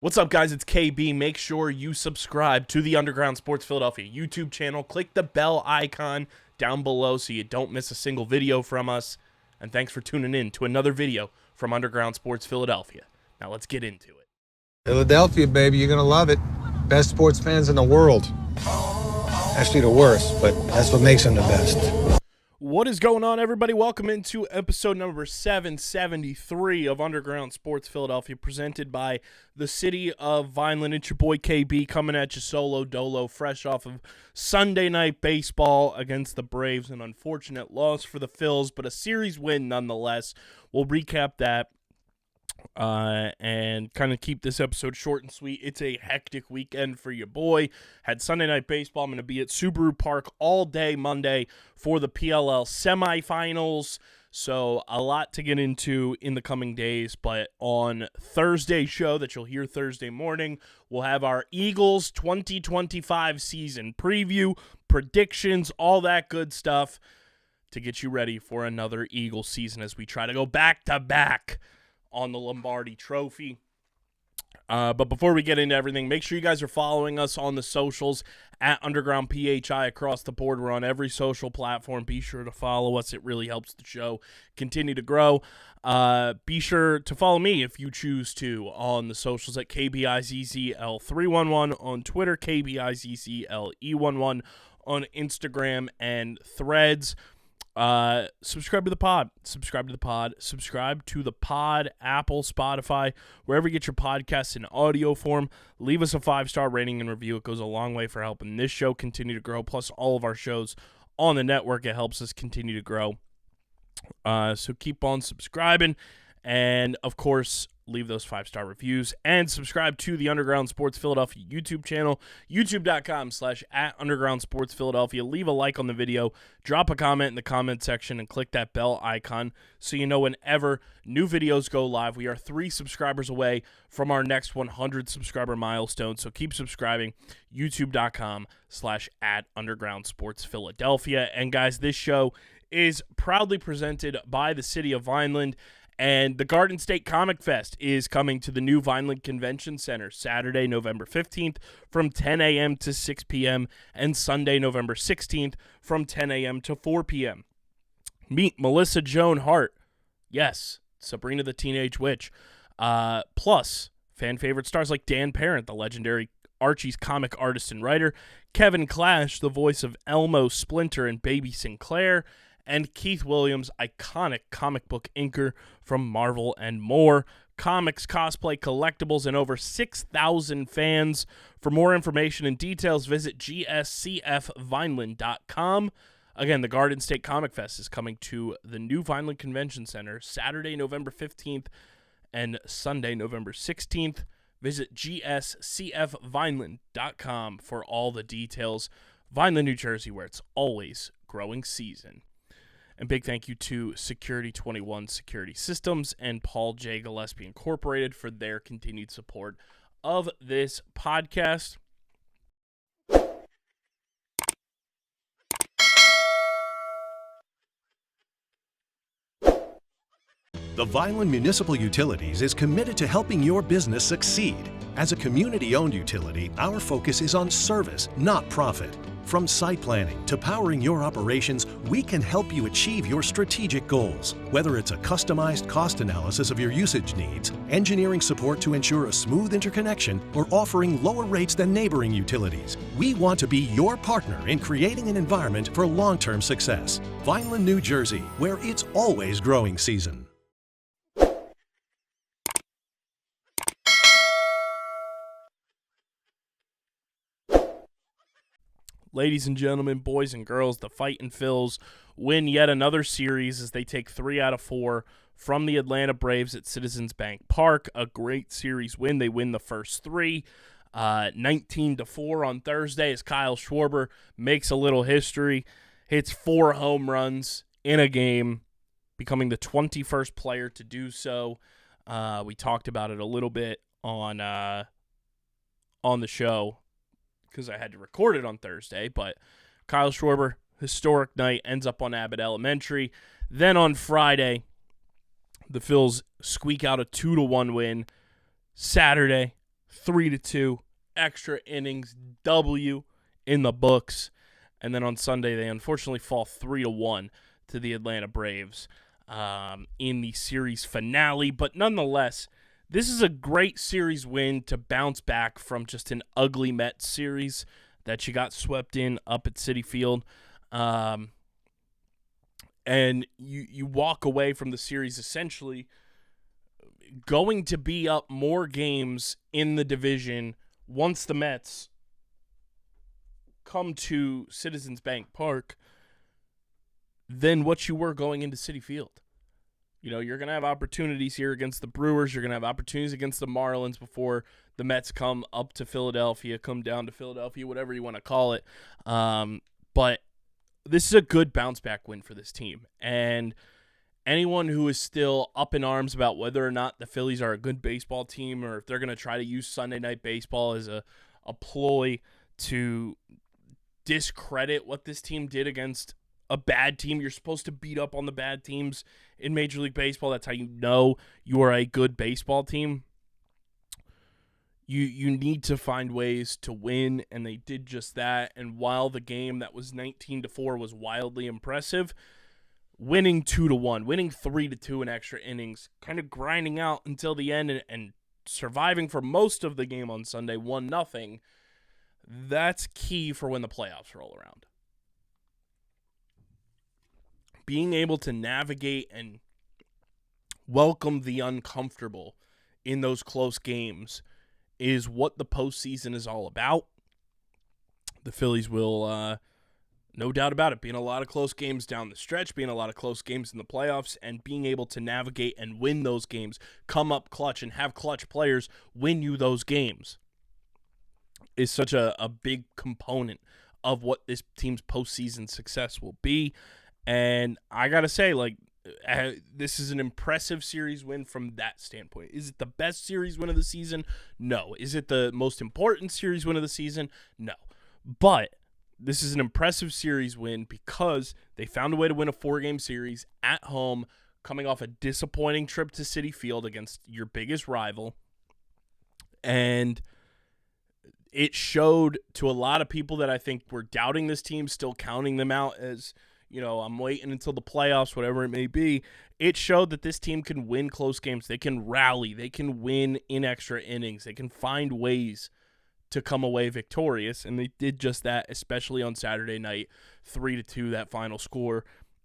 What's up, guys? It's KB. Make sure you subscribe to the Underground Sports Philadelphia YouTube channel. Click the bell icon down below so you don't miss a single video from us. And thanks for tuning in to another video from Underground Sports Philadelphia. Now let's get into it. Philadelphia, baby, you're going to love it. Best sports fans in the world. Actually, the worst, but that's what makes them the best. What is going on, everybody? Welcome into episode number 773 of Underground Sports Philadelphia, presented by the city of Vineland. It's your boy KB coming at you solo dolo, fresh off of Sunday night baseball against the Braves. An unfortunate loss for the Phillies, but a series win nonetheless. We'll recap that and kind of keep this episode short and sweet. It's a hectic weekend for your boy. Had Sunday night baseball. I'm going to be at Subaru Park all day Monday for the PLL semifinals. So a lot to get into in the coming days. But on Thursday's show that you'll hear Thursday morning, we'll have our Eagles 2025 season preview, predictions, all that good stuff to get you ready for another Eagles season as we try to go back-to-back on the Lombardi Trophy. But before we get into everything, make sure you guys are following us on the socials at Underground PHI across the board. We're on every social platform. Be sure to follow us. It really helps the show continue to grow. Be sure to follow me if you choose to on the socials at KBIZZL311 on Twitter, KBIZZLE11 on Instagram and Threads. Subscribe to the pod, Apple, Spotify, wherever you get your podcasts in audio form. Leave us a 5-star rating and review. It goes a long way for helping this show continue to grow, plus all of our shows on the network. It helps us continue to grow. So keep on subscribing, and of course, leave those 5-star reviews and subscribe to the Underground Sports Philadelphia YouTube channel, youtube.com/@UndergroundSportsPhiladelphia. Leave a like on the video, drop a comment in the comment section, and click that bell icon so you know whenever new videos go live. We are 3 subscribers away from our next 100 subscriber milestone, so keep subscribing, youtube.com/@UndergroundSportsPhiladelphia. And guys, this show is proudly presented by the city of Vineland. And the Garden State Comic Fest is coming to the new Vineland Convention Center Saturday, November 15th from 10 a.m. to 6 p.m. and Sunday, November 16th from 10 a.m. to 4 p.m. Meet Melissa Joan Hart. Yes, Sabrina the Teenage Witch. Plus, fan favorite stars like Dan Parent, the legendary Archie's comic artist and writer, Kevin Clash, the voice of Elmo, Splinter, and Baby Sinclair, and Keith Williams, iconic comic book inker from Marvel and more. Comics, cosplay, collectibles, and over 6,000 fans. For more information and details, visit gscfvineland.com. Again, the Garden State Comic Fest is coming to the new Vineland Convention Center Saturday, November 15th and Sunday, November 16th. Visit gscfvineland.com for all the details. Vineland, New Jersey, where it's always growing season. And big thank you to Security 21 Security Systems and Paul J. Gillespie Incorporated for their continued support of this podcast. The Vineland Municipal Utilities is committed to helping your business succeed. As a community-owned utility, our focus is on service, not profit. From site planning to powering your operations, we can help you achieve your strategic goals. Whether it's a customized cost analysis of your usage needs, engineering support to ensure a smooth interconnection, or offering lower rates than neighboring utilities, we want to be your partner in creating an environment for long-term success. Vineland, New Jersey, where it's always growing season. Ladies and gentlemen, boys and girls, the Fightin' Phils win yet another series as they take 3 out of 4 from the Atlanta Braves at Citizens Bank Park. A great series win. They win the first 3, 19-4 on Thursday as Kyle Schwarber makes a little history, hits 4 home runs in a game, becoming the 21st player to do so. We talked about it a little bit on the show, because I had to record it on Thursday, but Kyle Schwarber, historic night, ends up on Abbott Elementary. Then on Friday, the Phils squeak out a 2-1 win. Saturday, 3-2, extra innings, W in the books. And then on Sunday, they unfortunately fall 3-1 to the Atlanta Braves in the series finale. But nonetheless, this is a great series win to bounce back from just an ugly Mets series that you got swept in up at Citi Field. And you walk away from the series essentially going to be up more games in the division once the Mets come to Citizens Bank Park than what you were going into Citi Field. You know, you're going to have opportunities here against the Brewers. You're going to have opportunities against the Marlins before the Mets come up to Philadelphia, come down to Philadelphia, whatever you want to call it. But this is a good bounce-back win for this team. And anyone who is still up in arms about whether or not the Phillies are a good baseball team or if they're going to try to use Sunday Night Baseball as a ploy to discredit what this team did against a bad team. You're supposed to beat up on the bad teams in Major League Baseball. That's how you know you are a good baseball team. You need to find ways to win, and they did just that. And while the game that was 19-4 was wildly impressive, winning 2-1, winning 3-2 in extra innings, kind of grinding out until the end and surviving for most of the game on Sunday, 1-0, that's key for when the playoffs roll around. Being able to navigate and welcome the uncomfortable in those close games is what the postseason is all about. The Phillies will, no doubt about it, be in a lot of close games down the stretch, be in a lot of close games in the playoffs, and being able to navigate and win those games, come up clutch, and have clutch players win you those games is such a big component of what this team's postseason success will be. And I got to say, this is an impressive series win from that standpoint. Is it the best series win of the season? No. Is it the most important series win of the season? No. But this is an impressive series win because they found a way to win a 4-game series at home, coming off a disappointing trip to Citi Field against your biggest rival. And it showed to a lot of people that I think were doubting this team, still counting them out as, you know, I'm waiting until the playoffs, whatever it may be. It showed that this team can win close games. They can rally. They can win in extra innings. They can find ways to come away victorious, and they did just that, especially on Saturday night, 3-2, that final score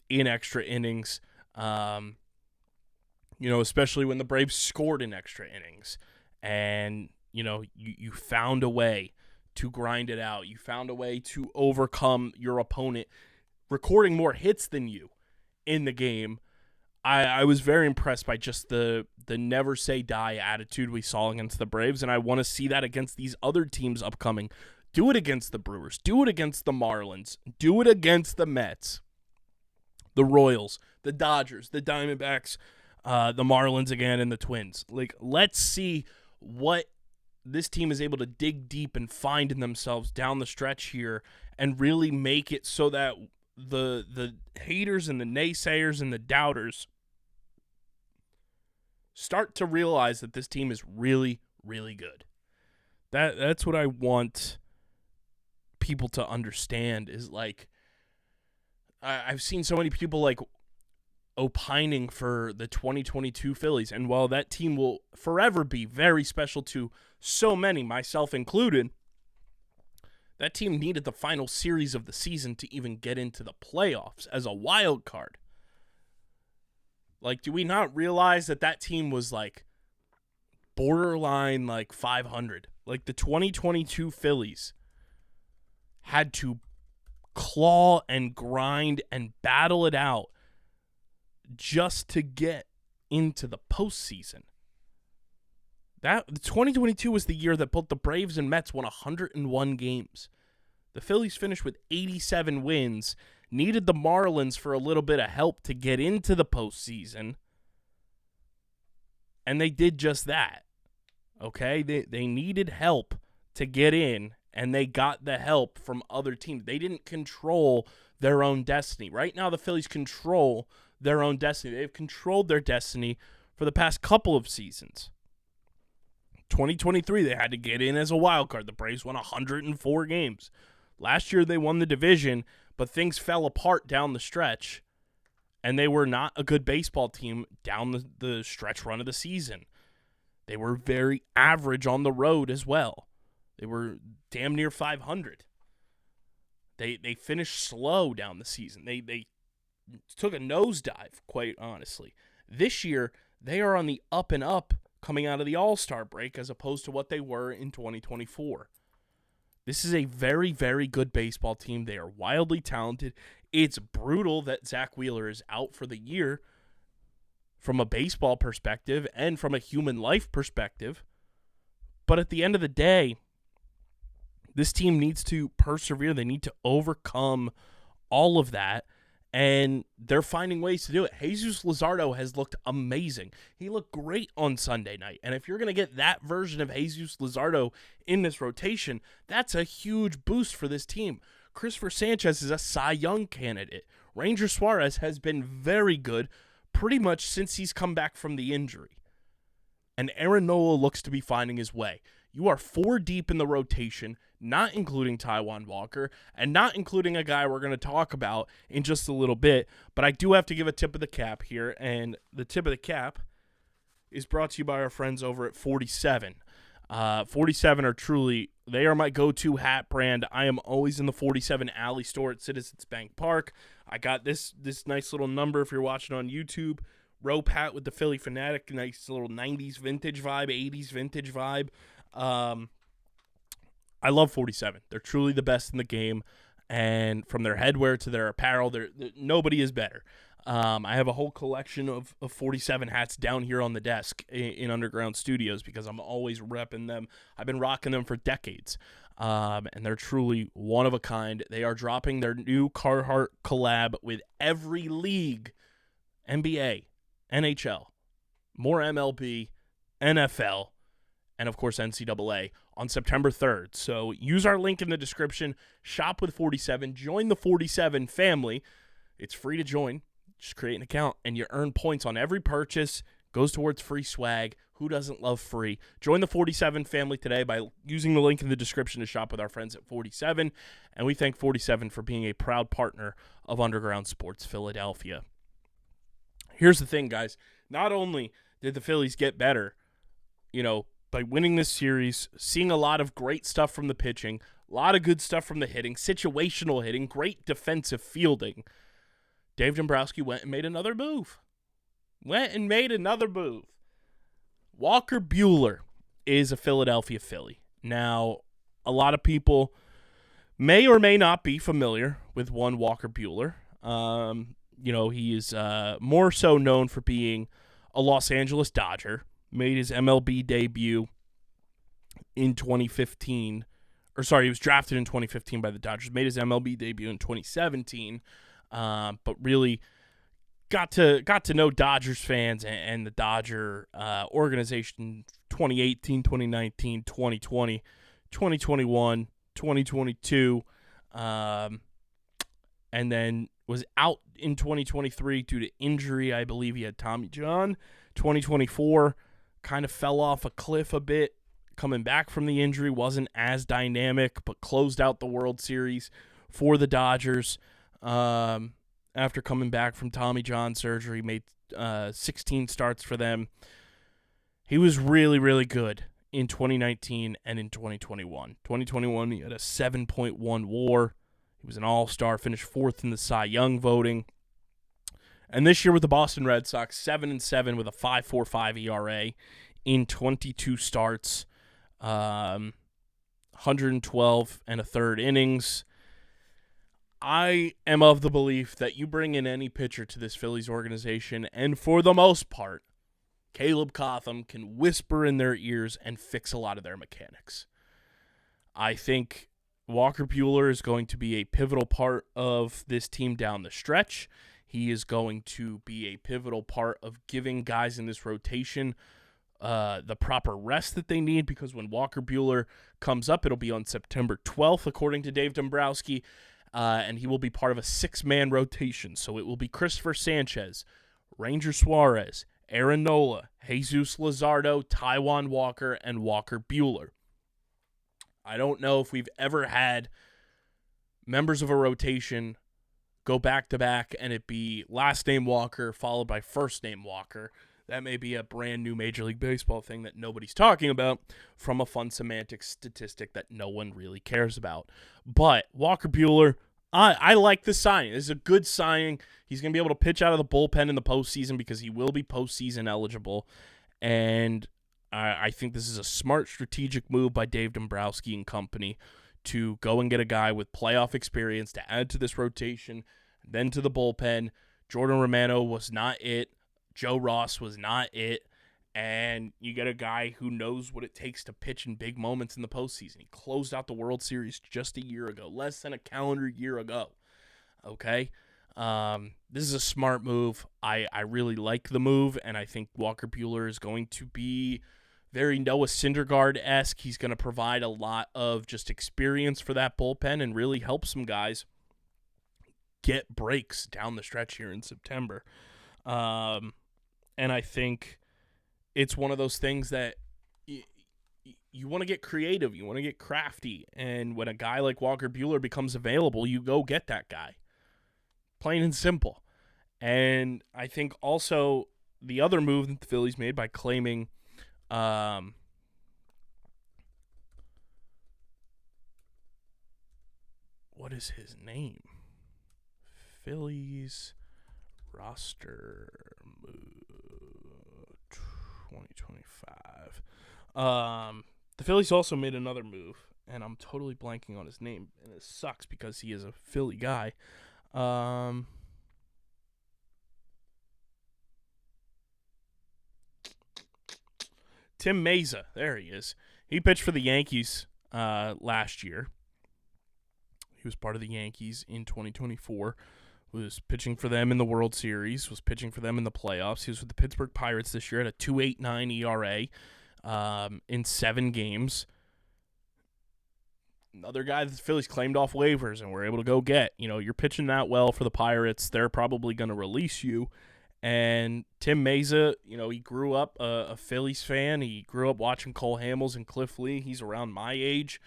in extra innings. Especially when the Braves scored in extra innings. And, you found a way to grind it out. You found a way to overcome your opponent recording more hits than you in the game. I was very impressed by just the never say die attitude we saw against the Braves, and I want to see that against these other teams upcoming. Do it against the Brewers. Do it against the Marlins. Do it against the Mets, the Royals, the Dodgers, the Diamondbacks, the Marlins again, and the Twins. Let's see what this team is able to dig deep and find in themselves down the stretch here and really make it so that the haters and the naysayers and the doubters start to realize that this team is really, really good. That's what I want people to understand is I've seen so many people opining for the 2022 Phillies, and while that team will forever be very special to so many, myself included, that team needed the final series of the season to even get into the playoffs as a wild card. Do we not realize that team was borderline 500? The 2022 Phillies had to claw and grind and battle it out just to get into the postseason. The 2022 was the year that both the Braves and Mets won 101 games. The Phillies finished with 87 wins, needed the Marlins for a little bit of help to get into the postseason, and they did just that. Okay? They needed help to get in, and they got the help from other teams. They didn't control their own destiny. Right now, the Phillies control their own destiny. They've controlled their destiny for the past couple of seasons. 2023, they had to get in as a wild card. The Braves won 104 games. Last year, they won the division, but things fell apart down the stretch, and they were not a good baseball team down the stretch run of the season. They were very average on the road as well. They were damn near 500. They finished slow down the season. They took a nosedive, quite honestly. This year, they are on the up and up coming out of the All-Star break as opposed to what they were in 2024. This is a very, very good baseball team. They are wildly talented. It's brutal that Zach Wheeler is out for the year from a baseball perspective and from a human life perspective. But at the end of the day, this team needs to persevere. They need to overcome all of that, and they're finding ways to do it. Jesus Luzardo has looked amazing. He looked great on Sunday night, and if you're going to get that version of Jesus Luzardo in this rotation, that's a huge boost for this team. Christopher Sanchez is a Cy Young candidate. Ranger Suarez has been very good pretty much since he's come back from the injury. And Aaron Nola looks to be finding his way. You are 4 deep in the rotation, not including Taijuan Walker, and not including a guy we're going to talk about in just a little bit. But I do have to give a tip of the cap here, and the tip of the cap is brought to you by our friends over at 47. 47 are truly, they are my go-to hat brand. I am always in the 47 Alley store at Citizens Bank Park. I got this nice little number if you're watching on YouTube. Rope hat with the Philly Fanatic, nice little 90s vintage vibe, 80s vintage vibe. I love 47. They're truly the best in the game, and from their headwear to their apparel, nobody is better. I have a whole collection of 47 hats down here on the desk in Underground Studios because I'm always repping them. I've been rocking them for decades, and they're truly one of a kind. They are dropping their new Carhartt collab with every league, NBA, NHL, more MLB, NFL, and of course NCAA on September 3rd. So use our link in the description, shop with 47, join the 47 family. It's free to join. Just create an account, and you earn points on every purchase. Goes towards free swag. Who doesn't love free? Join the 47 family today by using the link in the description to shop with our friends at 47. And we thank 47 for being a proud partner of Underground Sports Philadelphia. Here's the thing, guys. Not only did the Phillies get better, by winning this series, seeing a lot of great stuff from the pitching, a lot of good stuff from the hitting, situational hitting, great defensive fielding, Dave Dombrowski went and made another move. Walker Buehler is a Philadelphia Philly. Now, a lot of people may or may not be familiar with one Walker Buehler. He is more so known for being a Los Angeles Dodger. Made his MLB debut in 2015. He was drafted in 2015 by the Dodgers. Made his MLB debut in 2017. But really got to know Dodgers fans and the Dodger organization 2018, 2019, 2020, 2021, 2022, and then was out in 2023 due to injury. I believe he had Tommy John. 2024 kind of fell off a cliff a bit. Coming back from the injury, wasn't as dynamic, but closed out the World Series for the Dodgers. After coming back from Tommy John surgery, made 16 starts for them. He was really, really good in 2019 and in 2021. 2021, he had a 7.1 WAR. He was an all-star, finished 4th in the Cy Young voting. And this year with the Boston Red Sox, 7-7 with a 5.45 ERA in 22 starts, 112 and a third innings. I am of the belief that you bring in any pitcher to this Phillies organization, and for the most part, Caleb Cotham can whisper in their ears and fix a lot of their mechanics. I think Walker Buehler is going to be a pivotal part of this team down the stretch. He is going to be a pivotal part of giving guys in this rotation the proper rest that they need, because when Walker Buehler comes up, it'll be on September 12th, according to Dave Dombrowski, and he will be part of a 6-man rotation. So it will be Christopher Sanchez, Ranger Suarez, Aaron Nola, Jesus Luzardo, Taijuan Walker, and Walker Buehler. I don't know if we've ever had members of a rotation go back-to-back and it be last name Walker followed by first name Walker. That may be a brand new Major League Baseball thing that nobody's talking about from a fun semantic statistic that no one really cares about. But Walker Buehler, I like the signing. This is a good signing. He's going to be able to pitch out of the bullpen in the postseason because he will be postseason eligible. And I think this is a smart strategic move by Dave Dombrowski and company to go and get a guy with playoff experience to add to this rotation, then to the bullpen. Jordan Romano was not it. Joe Ross was not it. And you get a guy who knows what it takes to pitch in big moments in the postseason. He closed out the World Series just a year ago, less than a calendar year ago. Okay? This is a smart move. I really like the move, and I think Walker Buehler is going to be very Noah Syndergaard-esque. He's going to provide a lot of just experience for that bullpen and really help some guys get breaks down the stretch here in September. And I think it's one of those things that you want to get creative, you want to get crafty, and when a guy like Walker Buehler becomes available, you go get that guy. Plain and simple. And I think also the other move that the Phillies made by claiming what is his name? Phillies roster move 2025. The Phillies also made another move, and I'm totally blanking on his name, and it sucks because he is a Philly guy. Tim Meza, there he is. He pitched for the Yankees last year. He was part of the Yankees in 2024. Was pitching for them in the World Series. Was pitching for them in the playoffs. He was with the Pittsburgh Pirates this year at a 2.89 ERA in 7 games. Another guy that the Phillies claimed off waivers and were able to go get. You know, you're pitching that well for the Pirates. They're probably going to release you. And Tim Meza, you know, he grew up a Phillies fan. He grew up watching Cole Hamels and Cliff Lee. He's around my age.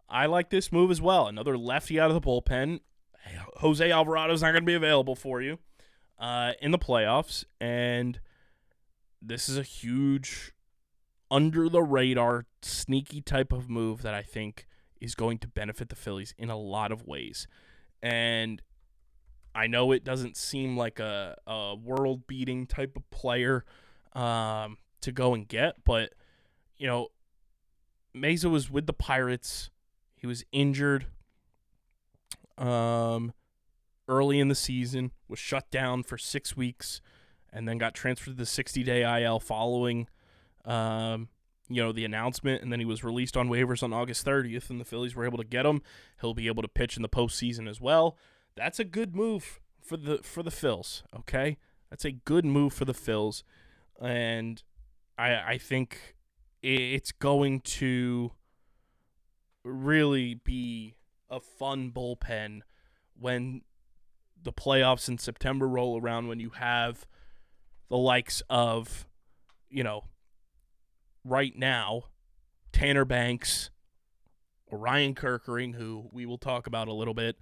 I like this move as well. Another lefty out of the bullpen. Jose Alvarado's not going to be available for you in the playoffs. And this is a huge, under-the-radar, sneaky type of move that I think is going to benefit the Phillies in a lot of ways. And I know it doesn't seem like a world-beating type of player to go and get, but, you know, Meza was with the Pirates. He was injured early in the season, was shut down for 6 weeks, and then got transferred to the 60-day IL following, the announcement, and then he was released on waivers on August 30th, and the Phillies were able to get him. He'll be able to pitch in the postseason as well. That's a good move for the Phils, okay? That's a good move for the Phils, and I think it's going to really be a fun bullpen when the playoffs in September roll around, when you have the likes of, right now, Tanner Banks, Orion Kerkering, who we will talk about a little bit,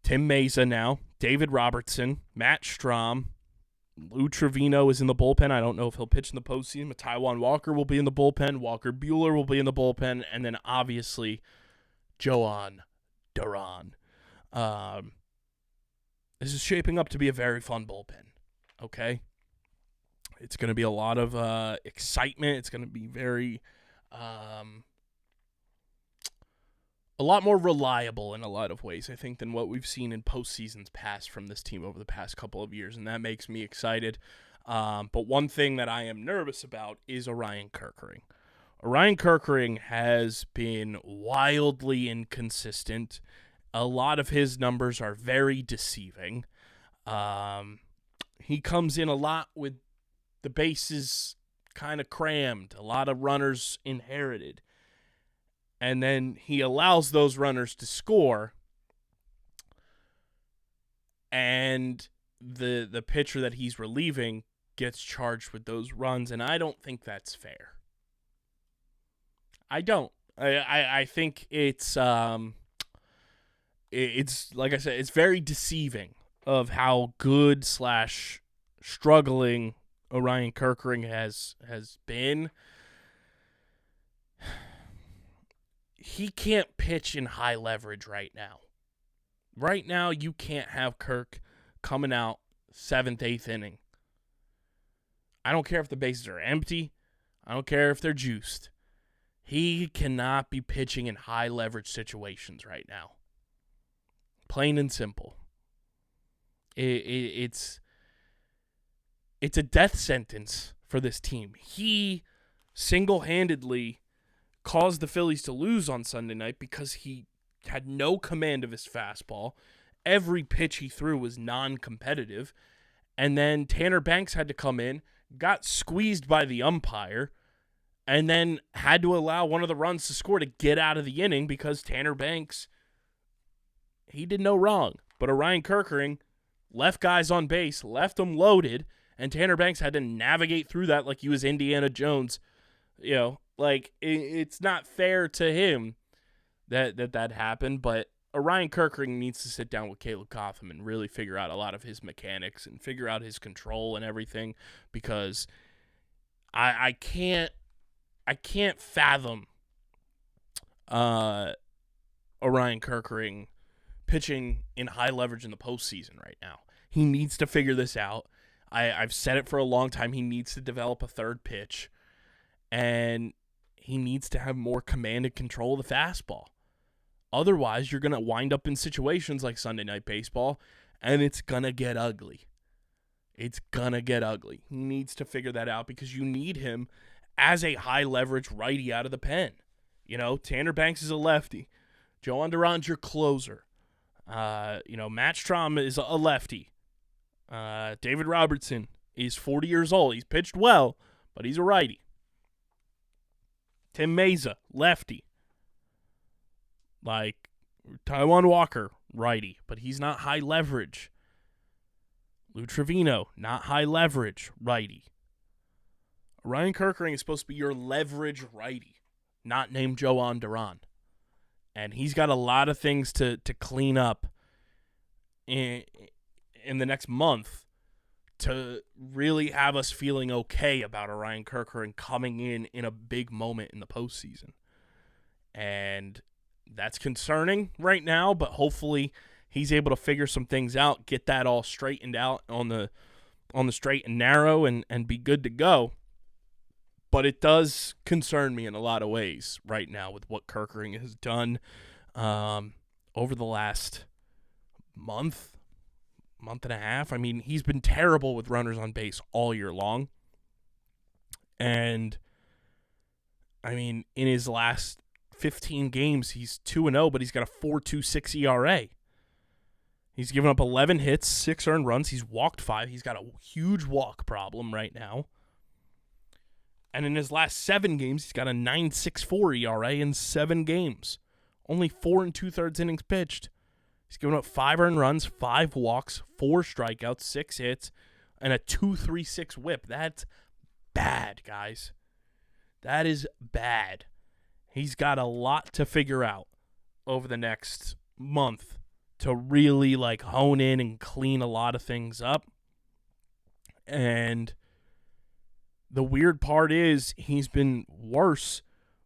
Tim Meza now, David Robertson, Matt Strahm, Lou Trevino is in the bullpen. I don't know if he'll pitch in the postseason, but Taijuan Walker will be in the bullpen. Walker Buehler will be in the bullpen. And then, obviously, Joan Duran. This is shaping up to be a very fun bullpen, okay? It's going to be a lot of excitement. It's going to be very a lot more reliable in a lot of ways, I think, than what we've seen in postseasons past from this team over the past couple of years, and that makes me excited. But one thing that I am nervous about is Orion Kerkering. Orion Kerkering has been wildly inconsistent. A lot of his numbers are very deceiving. He comes in a lot with the bases kind of crammed, a lot of runners inherited. And then he allows those runners to score. And the pitcher that he's relieving gets charged with those runs, and I don't think that's fair. I don't. I think it's like I said, it's very deceiving of how good / struggling Orion Kerkering has been. He can't pitch in high leverage right now. Right now, you can't have Kirk coming out 7th, 8th inning. I don't care if the bases are empty. I don't care if they're juiced. He cannot be pitching in high leverage situations right now. Plain and simple. It's a death sentence for this team. He single-handedly caused the Phillies to lose on Sunday night because he had no command of his fastball. Every pitch he threw was non-competitive. And then Tanner Banks had to come in, got squeezed by the umpire, and then had to allow one of the runs to score to get out of the inning because Tanner Banks, he did no wrong. But Orion Kerkering left guys on base, left them loaded, and Tanner Banks had to navigate through that like he was Indiana Jones. You know, like, it's not fair to him that happened, but Orion Kerkering needs to sit down with Caleb Cotham and really figure out a lot of his mechanics and figure out his control and everything, because I can't fathom Orion Kerkering pitching in high leverage in the postseason right now. He needs to figure this out. I've said it for a long time. He needs to develop a third pitch, and he needs to have more command and control of the fastball. Otherwise, you're going to wind up in situations like Sunday Night Baseball, and it's going to get ugly. It's going to get ugly. He needs to figure that out because you need him as a high-leverage righty out of the pen. You know, Tanner Banks is a lefty. Joe Duran's your closer. Matt Strahm is a lefty. David Robertson is 40 years old. He's pitched well, but he's a righty. Tim Meza, lefty. Like, Taijuan Walker, righty, but he's not high leverage. Lou Trevino, not high leverage, righty. Orion Kerkering is supposed to be your leverage righty, not named Joe Duran. And he's got a lot of things to clean up in the next month to really have us feeling okay about Orion Kerkering coming in a big moment in the postseason. And that's concerning right now, but hopefully he's able to figure some things out, get that all straightened out on the straight and narrow, and be good to go. But it does concern me in a lot of ways right now with what Kerkering has done over the last month and a half. I mean, he's been terrible with runners on base all year long. And, I mean, in his last 15 games, he's 2-0, but he's got a 4.26 ERA. He's given up 11 hits, 6 earned runs. He's walked 5. He's got a huge walk problem right now. And in his last 7 games, he's got a 9.64 ERA in 7 games. Only 4 2/3 innings pitched. He's given up 5 earned runs, 5 walks, 4 strikeouts, 6 hits, and a 2.36 whip. That's bad, guys. That is bad. He's got a lot to figure out over the next month to really hone in and clean a lot of things up. And the weird part is he's been worse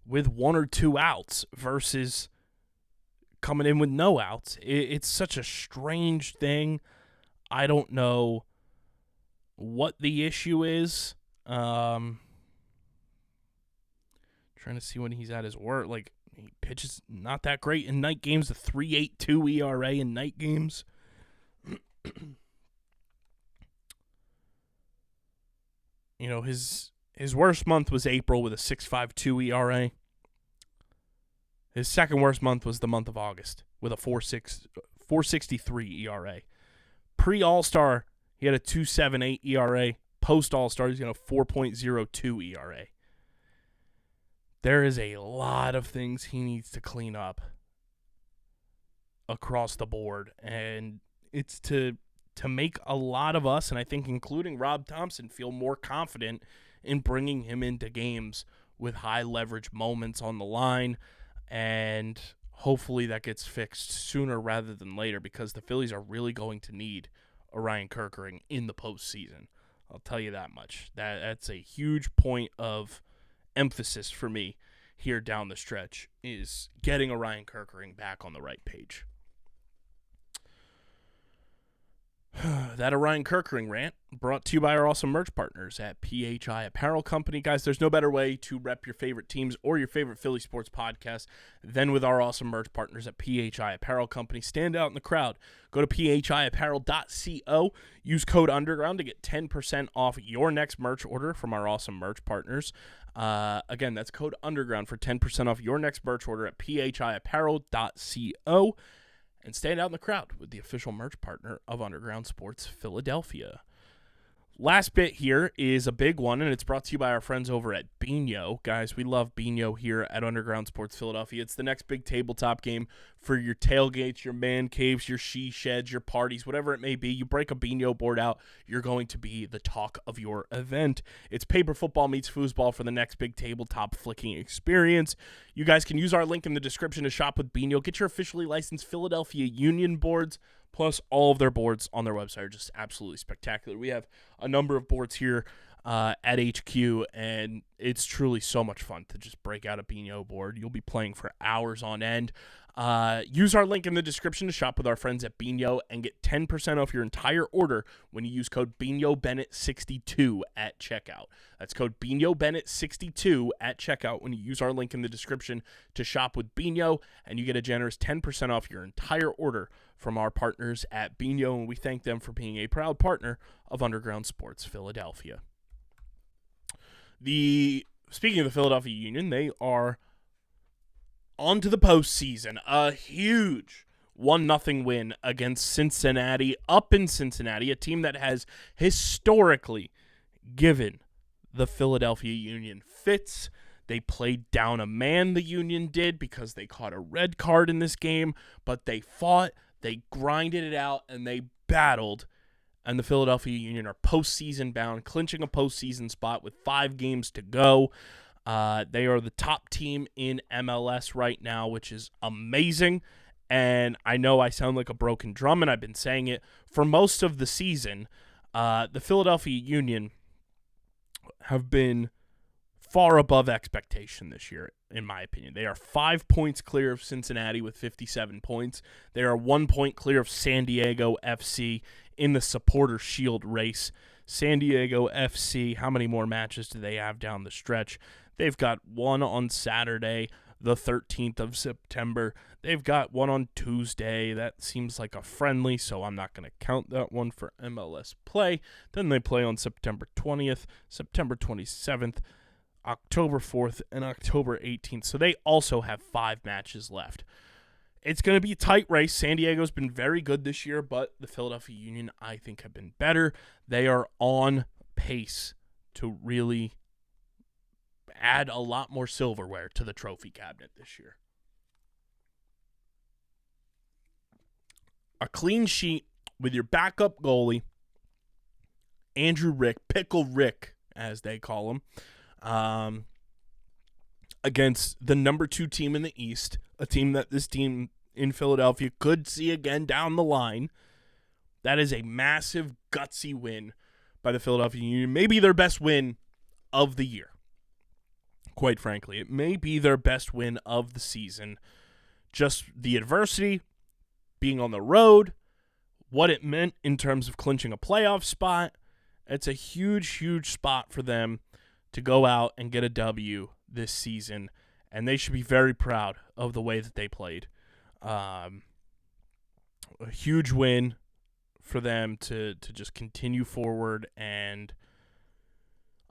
with 1 or 2 outs versus coming in with no outs. It's such a strange thing. I don't know what the issue is. Trying to see when he's at his work. He pitches not that great in night games. A 3.82 ERA in night games. His worst month was April with a 6.52 ERA. His second worst month was the month of August with a 4.63 ERA. Pre-All-Star, he had a 2.78 ERA. Post-All-Star, he's got a 4.02 ERA. There is a lot of things he needs to clean up across the board, and it's to to make a lot of us, and I think including Rob Thompson, feel more confident in bringing him into games with high leverage moments on the line. And hopefully that gets fixed sooner rather than later, because the Phillies are really going to need Orion Kerkering in the postseason. I'll tell you that much. That's a huge point of emphasis for me here down the stretch, is getting Orion Kerkering back on the right page. That Orion Kerkering rant brought to you by our awesome merch partners at PHI Apparel Company. Guys, there's no better way to rep your favorite teams or your favorite Philly sports podcast than with our awesome merch partners at PHI Apparel Company. Stand out in the crowd. Go to phiapparel.co. Use code UNDERGROUND to get 10% off your next merch order from our awesome merch partners. Again, that's code UNDERGROUND for 10% off your next merch order at phiapparel.co. And stand out in the crowd with the official merch partner of Underground Sports Philadelphia. Last bit here is a big one, and it's brought to you by our friends over at Biñho. Guys, we love Biñho here at Underground Sports Philadelphia. It's the next big tabletop game for your tailgates, your man caves, your she sheds, your parties, whatever it may be. You break a Biñho board out, you're going to be the talk of your event. It's paper football meets foosball for the next big tabletop flicking experience. You guys can use our link in the description to shop with Biñho. Get your officially licensed Philadelphia Union boards, plus all of their boards on their website are just absolutely spectacular. We have a number of boards here at HQ, and it's truly so much fun to just break out a Biñho board. You'll be playing for hours on end. Use our link in the description to shop with our friends at Biñho and get 10% off your entire order when you use code BiñhoBennett62 at checkout. That's code BiñhoBennett62 at checkout when you use our link in the description to shop with Biñho, and you get a generous 10% off your entire order from our partners at Biñho, and we thank them for being a proud partner of Underground Sports Philadelphia. Speaking of the Philadelphia Union, they are on to the postseason. A huge 1-0 win against Cincinnati, up in Cincinnati, a team that has historically given the Philadelphia Union fits. They played down a man, the Union did, because they caught a red card in this game, but they fought, they grinded it out, and they battled. And the Philadelphia Union are postseason bound, clinching a postseason spot with 5 games to go. They are the top team in MLS right now, which is amazing. And I know I sound like a broken drum, and I've been saying it for most of the season. The Philadelphia Union have been far above expectation this year, in my opinion. They are 5 points clear of Cincinnati with 57 points. They are 1 point clear of San Diego FC in the Supporter Shield race. San Diego FC, how many more matches do they have down the stretch? They've got one on Saturday, the 13th of September. They've got one on Tuesday. That seems like a friendly, so I'm not going to count that one for MLS play. Then they play on September 20th, September 27th, October 4th, and October 18th. So they also have 5 matches left. It's going to be a tight race. San Diego's been very good this year, but the Philadelphia Union, I think, have been better. They are on pace to really add a lot more silverware to the trophy cabinet this year. A clean sheet with your backup goalie, Andrew Rick, Pickle Rick, as they call him, against the number 2 team in the East, a team that this team in Philadelphia could see again down the line. That is a massive, gutsy win by the Philadelphia Union. Maybe their best win of the year. Quite frankly, it may be their best win of the season. Just the adversity, being on the road, what it meant in terms of clinching a playoff spot. It's a huge, huge spot for them to go out and get a W this season, and they should be very proud of the way that they played. A huge win for them to just continue forward, and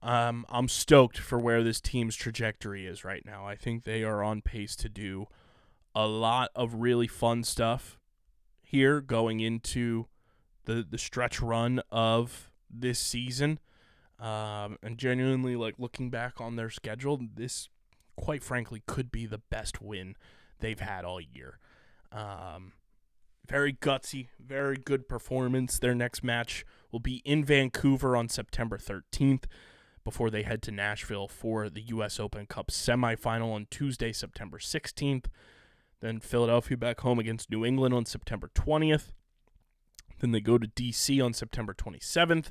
I'm stoked for where this team's trajectory is right now. I think they are on pace to do a lot of really fun stuff here going into the stretch run of this season. And genuinely, like, looking back on their schedule, this, quite frankly, could be the best win they've had all year. Very gutsy, very good performance. Their next match will be in Vancouver on September 13th before they head to Nashville for the U.S. Open Cup semifinal on Tuesday, September 16th. Then Philadelphia back home against New England on September 20th. Then they go to D.C. on September 27th.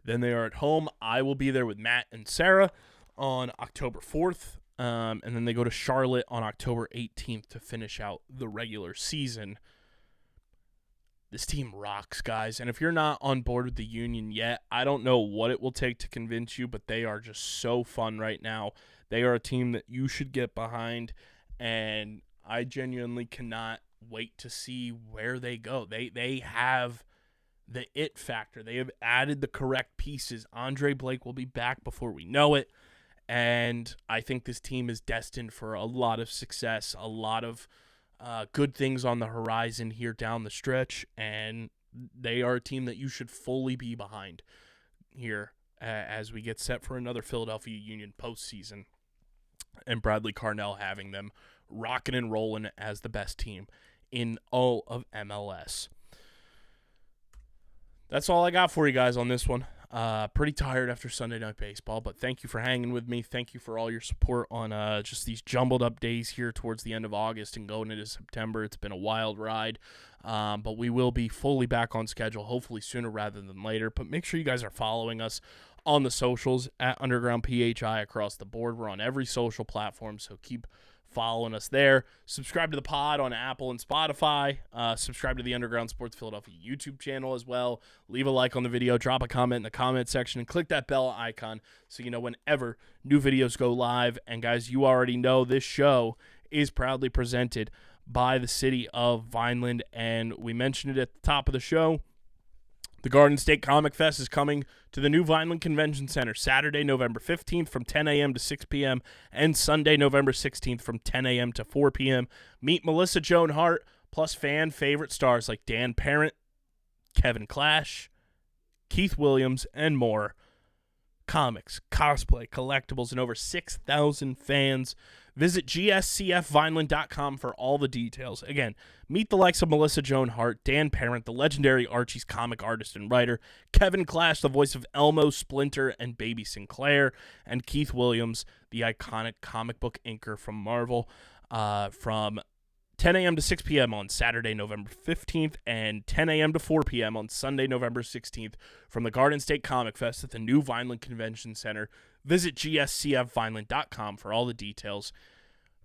Then they are at home. I will be there with Matt and Sarah on October 4th. And then they go to Charlotte on October 18th to finish out the regular season. This team rocks, guys. And if you're not on board with the Union yet, I don't know what it will take to convince you, but they are just so fun right now. They are a team that you should get behind, and I genuinely cannot wait to see where they go. They have the it factor. They have added the correct pieces. Andre Blake will be back before we know it, and I think this team is destined for a lot of success, a lot of good things on the horizon here down the stretch, and they are a team that you should fully be behind here as we get set for another Philadelphia Union postseason, and Bradley Carnell having them rocking and rolling as the best team in all of MLS. That's all I got for you guys on this one. Pretty tired after Sunday Night Baseball, but thank you for hanging with me. Thank you for all your support on just these jumbled up days here towards the end of August and going into September. It's been a wild ride, but we will be fully back on schedule, hopefully sooner rather than later. But make sure you guys are following us on the socials at Underground PHI across the board. We're on every social platform, so keep following us there. Subscribe to the pod on Apple and Spotify. Subscribe to the Underground Sports Philadelphia YouTube channel as well. Leave a like on the video. Drop a comment in the comment section and click that bell icon so you know whenever new videos go live. And guys, you already know this show is proudly presented by the city of Vineland, and we mentioned it at the top of the show. The Garden State Comic Fest is coming to the new Vineland Convention Center Saturday, November 15th from 10 a.m. to 6 p.m. and Sunday, November 16th from 10 a.m. to 4 p.m. Meet Melissa Joan Hart, plus fan favorite stars like Dan Parent, Kevin Clash, Keith Williams, and more. Comics, cosplay, collectibles, and over 6,000 fans. Visit gscfvineland.com for all the details. Again, meet the likes of Melissa Joan Hart, Dan Parent, the legendary Archie's comic artist and writer, Kevin Clash, the voice of Elmo, Splinter, and Baby Sinclair, and Keith Williams, the iconic comic book inker from Marvel, from 10 a.m. to 6 p.m. on Saturday, November 15th, and 10 a.m. to 4 p.m. on Sunday, November 16th from the Garden State Comic Fest at the new Vineland Convention Center. Visit gscfvineland.com for all the details.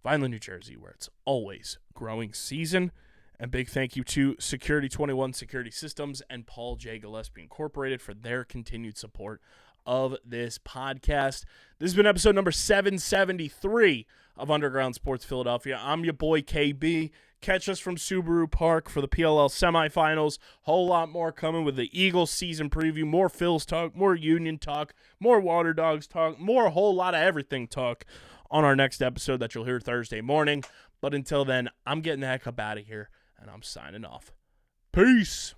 Vineland, New Jersey, where it's always growing season. And big thank you to Security 21 Security Systems and Paul J. Gillespie Incorporated for their continued support of this podcast. This has been episode number 773 of Underground Sports Philadelphia. I'm your boy KB. Catch us from Subaru Park for the PLL semifinals. Whole lot more coming with the Eagles season preview. More Phils talk, more Union talk, more Water Dogs talk, more a whole lot of everything talk on our next episode that you'll hear Thursday morning. But until then, I'm getting the heck up out of here, and I'm signing off. Peace.